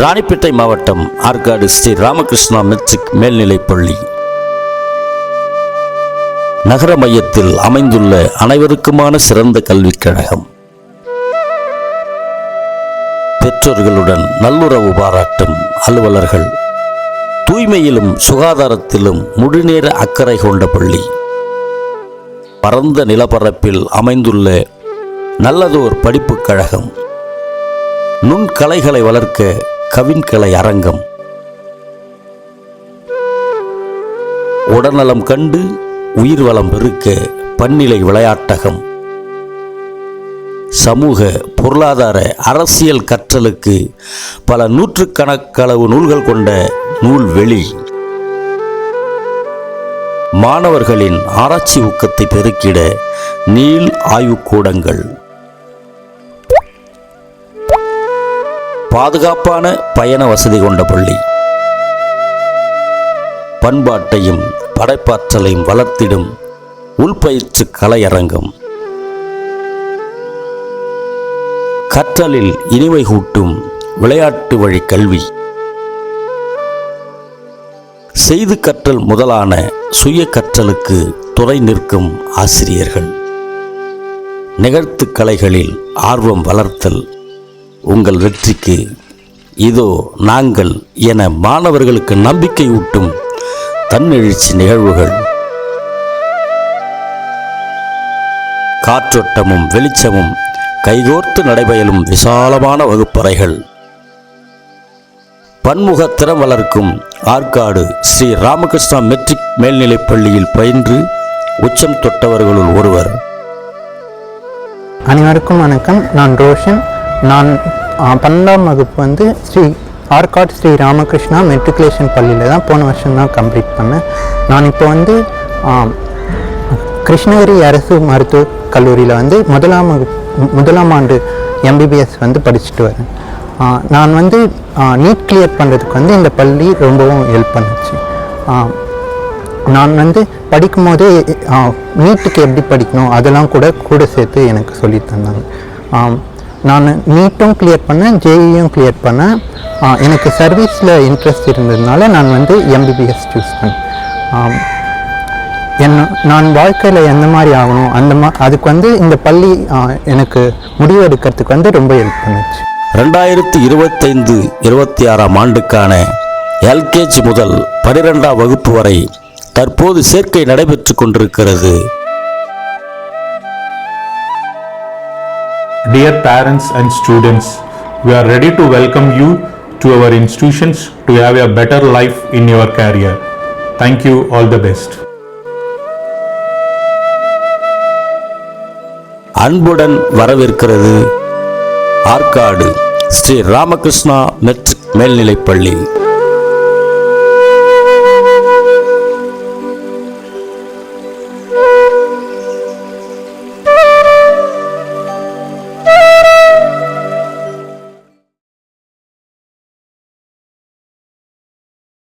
ராணிப்பேட்டை மாவட்டம் ஆற்காடு ஸ்ரீ ராமகிருஷ்ணா மெட்ரிக் மேல்நிலைப்பள்ளி நகர மையத்தில் அமைந்துள்ள அனைவருக்குமான சிறந்த கல்விக் கழகம். பெற்றோர்களுடன் நல்லுறவு பாராட்டும் அலுவலர்கள், தூய்மையிலும் சுகாதாரத்திலும் முழுநேர அக்கறை கொண்ட பள்ளி. பரந்த நிலப்பரப்பில் அமைந்துள்ள நல்லதோர் படிப்புக் கழகம். நுண்கலைகளை வளர்க்க கவின்கலை அரங்கம். உடல்நலம் கண்டு உயிர் வளம் பெருக்க பன்னிலை விளையாட்டகம். சமூக பொருளாதார அரசியல் கற்றலுக்கு பல நூற்றுக்கணக்களவு நூல்கள் கொண்ட நூல்வெளி. மாணவர்களின் ஆராய்ச்சி ஊக்கத்தை பெருக்கிட நீள் ஆய்வுக்கூடங்கள். பாதுகாப்பான பயண வசதி கொண்ட பள்ளி. பண்பாட்டையும் படைப்பாற்றலையும் வளர்த்திடும் உள்பயிற்று கலையரங்கம். கற்றலில் இனிமை கூட்டும் விளையாட்டு வழி கல்வி. செய்து கற்றல் முதலான சுய கற்றலுக்கு துணை நிற்கும் ஆசிரியர்கள். நிகழ்த்து கலைகளில் ஆர்வம் வளர்த்தல் உங்கள் வெற்றிக்கு இதோ நாங்கள் என மாணவர்களுக்கு நம்பிக்கை ஊட்டும் தன்னெழுச்சி நிகழ்வுகள். காற்றோட்டமும் வெளிச்சமும் கைகோர்த்து நடைபெறும் விசாலமான வகுப்பறைகள். பன்முக திறம் வளர்க்கும் ஆற்காடு ஸ்ரீ ராமகிருஷ்ணா மெட்ரிக் மேல்நிலைப் பள்ளியில் பயின்று உச்சம் தொட்டவர்களுள் ஒருவர். அனைவருக்கும் வணக்கம். நான் ரோஷன். நான் 12ஆம் வகுப்பு ஆற்காடு ஸ்ரீ ராமகிருஷ்ணா மெட்ரிகுலேஷன் பள்ளியில் தான் போன வருஷம் தான் கம்ப்ளீட் பண்ணேன். நான் இப்போ கிருஷ்ணகிரி அரசு மருத்துவக் கல்லூரியில் முதலாம் ஆண்டு MBBS படிச்சுட்டு வரேன். நான் நீட் கிளியர் பண்ணுறதுக்கு இந்த பள்ளி ரொம்பவும் ஹெல்ப் பண்ணுச்சு. நான் படிக்கும்போதே நீட்டுக்கு எப்படி படிக்கணும் அதெல்லாம் கூட சேர்த்து எனக்கு சொல்லி தந்தாங்க. நான் நீட்டும் கிளியர் பண்ணேன், JEEயும் கிளியர் பண்ணேன். எனக்கு சர்வீஸில் இன்ட்ரெஸ்ட் இருந்ததுனால நான் MBBS சூஸ் பண்ணேன். நான் வாழ்க்கையில் எந்த மாதிரி ஆகணும் அதுக்கு இந்த பள்ளி எனக்கு முடிவு எடுக்கிறதுக்கு ரொம்ப ஹெல்ப் பண்ணுச்சு. 2025-26ஆம் ஆண்டுக்கான LKG முதல் 12ஆம் வகுப்பு வரை தற்போது சேர்க்கை நடைபெற்று கொண்டிருக்கிறது. Dear parents and students, we are ready to welcome you to our institutions to have a better life in your career. Thank you. All the best. அன்புடன் வரவேற்கிறது ஆற்காடு ஸ்ரீ ராமகிருஷ்ணா மெட்ரிக் மேல்நிலைப்பள்ளி.